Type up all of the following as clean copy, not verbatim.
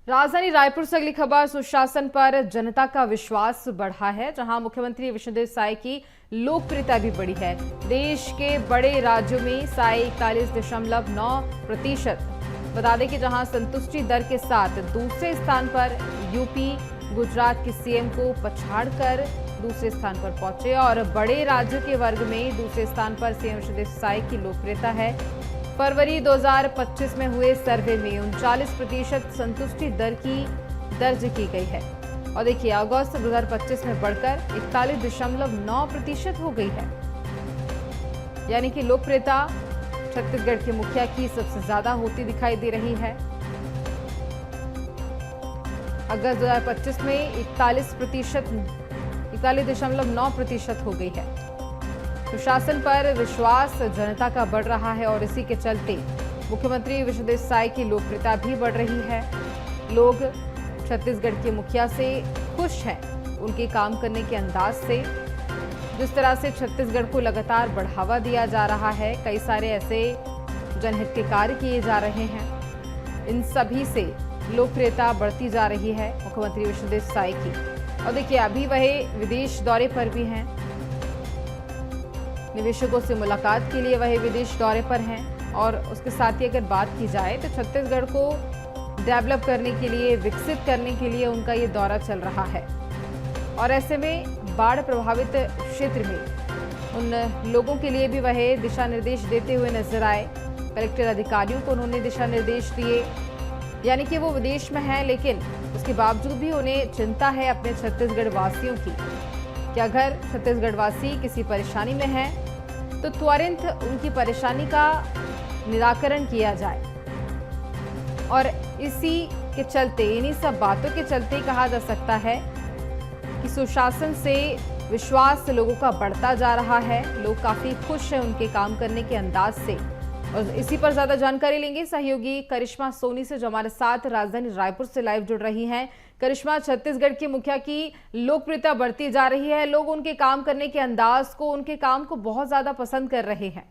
राजधानी रायपुर से अगली खबर। सुशासन पर जनता का विश्वास बढ़ा है, जहां मुख्यमंत्री विष्णुदेव साय की लोकप्रियता भी बढ़ी है। देश के बड़े राज्यों में साय 41.9%। बता दें कि जहां संतुष्टि दर के साथ दूसरे स्थान पर यूपी गुजरात के सीएम को पछाड़कर दूसरे स्थान पर पहुंचे और बड़े राज्यों के वर्ग में दूसरे स्थान पर सीएम विष्णुदेव साय की लोकप्रियता है। फरवरी 2025 में हुए सर्वे में 39% संतुष्टि दर की दर्ज की गई है और देखिए अगस्त 2025 में बढ़कर 41.9% हो गई है। यानी कि लोकप्रियता छत्तीसगढ़ के मुखिया की सबसे ज्यादा होती दिखाई दे रही है। अगस्त 2025 में 41.9% हो गई है। सुशासन पर विश्वास जनता का बढ़ रहा है और इसी के चलते मुख्यमंत्री विष्णुदेव साय की लोकप्रियता भी बढ़ रही है। लोग छत्तीसगढ़ के मुखिया से खुश हैं, उनके काम करने के अंदाज से। जिस तरह से छत्तीसगढ़ को लगातार बढ़ावा दिया जा रहा है, कई सारे ऐसे जनहित के कार्य किए जा रहे हैं, इन सभी से लोकप्रियता बढ़ती जा रही है मुख्यमंत्री विष्णुदेव साय की। और देखिए अभी वह विदेश दौरे पर भी हैं, निवेशकों से मुलाकात के लिए वह विदेश दौरे पर हैं और उसके साथ ही अगर बात की जाए तो छत्तीसगढ़ को डेवलप करने के लिए, विकसित करने के लिए उनका ये दौरा चल रहा है। और ऐसे में बाढ़ प्रभावित क्षेत्र में उन लोगों के लिए भी वह दिशा निर्देश देते हुए नजर आए। कलेक्टर अधिकारियों को उन्होंने दिशा निर्देश दिए, यानी कि वो विदेश में हैं लेकिन उसके बावजूद भी उन्हें चिंता है अपने छत्तीसगढ़ वासियों की कि अगर छत्तीसगढ़ वासी किसी परेशानी में है तो त्वरित उनकी परेशानी का निराकरण किया जाए। और इसी के चलते, इन्हीं सब बातों के चलते कहा जा सकता है कि सुशासन से विश्वास लोगों का बढ़ता जा रहा है। लोग काफी खुश हैं उनके काम करने के अंदाज से। और इसी पर ज्यादा जानकारी लेंगे सहयोगी करिश्मा सोनी से, जो हमारे साथ राजधानी रायपुर से लाइव जुड़ रही हैं। करिश्मा, छत्तीसगढ़ के मुखिया की लोकप्रियता बढ़ती जा रही है, लोग उनके काम करने के अंदाज को, उनके काम को बहुत ज्यादा पसंद कर रहे हैं।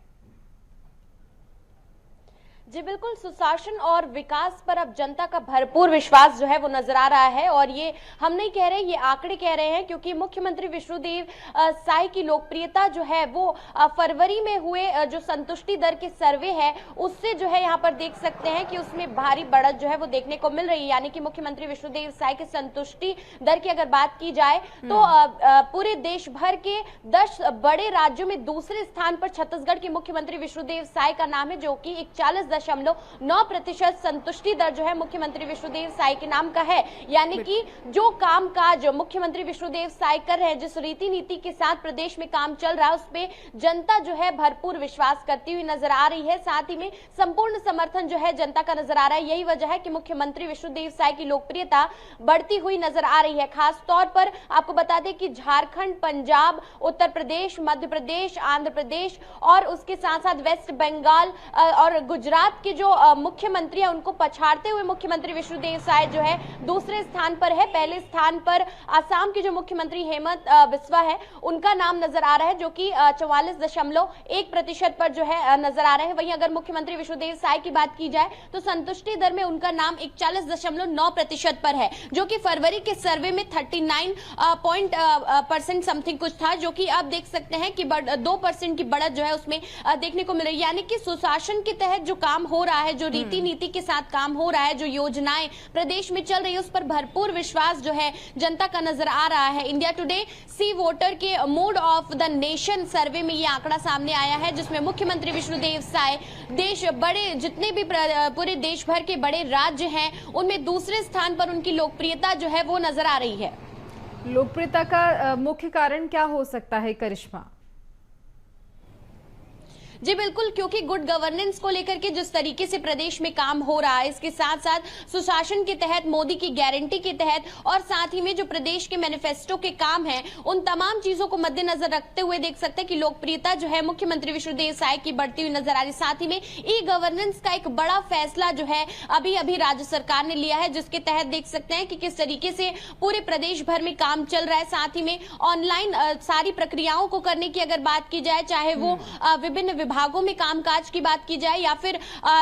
जी बिल्कुल, सुशासन और विकास पर अब जनता का भरपूर विश्वास जो है वो नजर आ रहा है। और ये हम नहीं कह रहे, ये आंकड़े कह रहे हैं, क्योंकि मुख्यमंत्री विष्णुदेव साय की लोकप्रियता जो है वो फरवरी में हुए जो संतुष्टि दर के सर्वे है उससे जो है यहाँ पर देख सकते हैं कि उसमें भारी बढ़त जो है वो देखने को मिल रही है। यानी कि मुख्यमंत्री विष्णुदेव साय की संतुष्टि दर की अगर बात की जाए तो पूरे देश भर के 10 बड़े राज्यों में दूसरे स्थान पर छत्तीसगढ़ के मुख्यमंत्री विष्णुदेव साय का नाम है, जो कि 41.9% संतुष्टि दर जो है मुख्यमंत्री विष्णुदेव साय के नाम का है। यानी कि जो काम काज मुख्यमंत्री विष्णुदेव साय कर रहे हैं, जिस रीति नीति के साथ प्रदेश में काम चल रहा है, उस पे जनता जो है भरपूर विश्वास करती हुई नजर आ रही है। साथ ही में संपूर्ण समर्थन जो है जनता का नजर आ रहा है। यही वजह है कि मुख्यमंत्री विष्णुदेव साय की लोकप्रियता बढ़ती हुई नजर आ रही है। खास तौर पर आपको बता दें कि झारखंड, पंजाब, उत्तर प्रदेश, मध्य प्रदेश, आंध्र प्रदेश और उसके साथ साथ वेस्ट बंगाल और गुजरात के जो मुख्यमंत्री है उनको पछाड़ते हुए मुख्यमंत्री विष्णुदेव साय जो है दूसरे स्थान पर है। पहले स्थान पर असम के जो मुख्यमंत्री हेमंत बिस्वा है उनका नाम नजर आ रहा है, जो कि 44.1% पर जो है नजर आ रहे हैं। वहीं अगर मुख्यमंत्री विष्णुदेव साय की बात की जाए तो संतुष्टि दर में उनका नाम 41.9% पर है, जो कि फरवरी के सर्वे में 39% समथिंग कुछ था, जो कि आप देख सकते हैं कि 2% की बढ़त जो है उसमें देखने को मिल रही है। यानी कि सुशासन के तहत जो काम हो रहा है, जो रीति नीति के साथ काम हो रहा है, जो योजनाएं प्रदेश में चल रही है, उस पर भरपूर विश्वास जो है जनता का नजर आ रहा है। इंडिया टुडे सी वोटर के मूड ऑफ द नेशन सर्वे में ये आंकड़ा सामने आया है, जिसमें मुख्यमंत्री विष्णुदेव साय देश बड़े जितने भी पूरे देश भर के बड़े राज्य हैं उनमें दूसरे स्थान पर उनकी लोकप्रियता जो है वो नजर आ रही है। लोकप्रियता का मुख्य कारण क्या हो सकता है करिश्मा? जी बिल्कुल, क्योंकि गुड गवर्नेंस को लेकर के जिस तरीके से प्रदेश में काम हो रहा है, इसके साथ साथ सुशासन के तहत, मोदी की गारंटी के तहत और साथ ही में जो प्रदेश के मैनिफेस्टो के काम हैं, उन तमाम चीजों को मद्देनजर रखते हुए देख सकते हैं कि लोकप्रियता जो है मुख्यमंत्री विष्णुदेव साय की बढ़ती हुई नजर आ रही। साथ ही में ई गवर्नेंस का एक बड़ा फैसला जो है अभी अभी राज्य सरकार ने लिया है, जिसके तहत देख सकते हैं कि किस तरीके से पूरे प्रदेश भर में काम चल रहा है। साथ ही में ऑनलाइन सारी प्रक्रियाओं को करने की अगर बात की जाए, चाहे वो विभिन्न विभागों में कामकाज की बात की जाए या फिर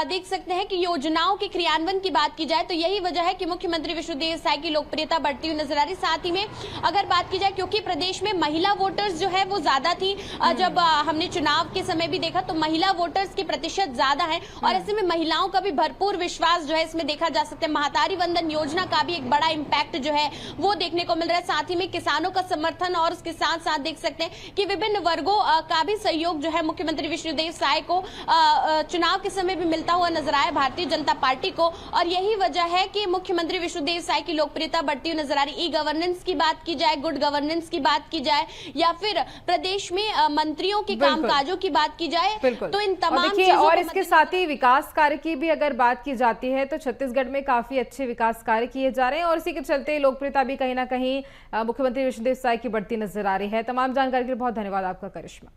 देख सकते हैं कि योजनाओं के क्रियान्वयन की बात की जाए, तो यही वजह है कि मुख्यमंत्री विष्णुदेव साय की लोकप्रियता बढ़ती हुई नजर आ रही। साथ ही में अगर बात की जाए, क्योंकि प्रदेश में महिला वोटर्स जो है वो ज्यादा थी, जब हमने चुनाव के समय भी देखा तो महिला वोटर्स की प्रतिशत ज्यादा है और ऐसे में महिलाओं का भी भरपूर विश्वास जो है इसमें देखा जा सकता है। महातारी वंदन योजना का भी एक बड़ा इंपैक्ट जो है वो देखने को मिल रहा है। साथ ही में किसानों का समर्थन और उसके साथ साथ देख सकते हैं कि विभिन्न वर्गों का भी सहयोग जो है मुख्यमंत्री विष्णुदेव साय को चुनाव के समय भी मिलता हुआ नजर आया भारतीय जनता पार्टी को, और यही वजह है कि मुख्यमंत्री विष्णुदेव साय की लोकप्रियता बढ़ती हुई नजर आ रही। ई गवर्नेंस की बात की जाए, गुड गवर्नेंस की बात की जाए या फिर प्रदेश में मंत्रियों के कामकाजों की बात की जाए, तो इन तमाम चीजों और इसके साथ ही विकास कार्य की भी अगर बात की जाती है तो छत्तीसगढ़ में काफी अच्छे विकास कार्य किए जा रहे हैं और इसी के चलते लोकप्रियता भी कहीं ना कहीं मुख्यमंत्री विष्णुदेव साय की बढ़ती नजर आ रही है। तमाम जानकारी के लिए बहुत धन्यवाद आपका करिश्मा।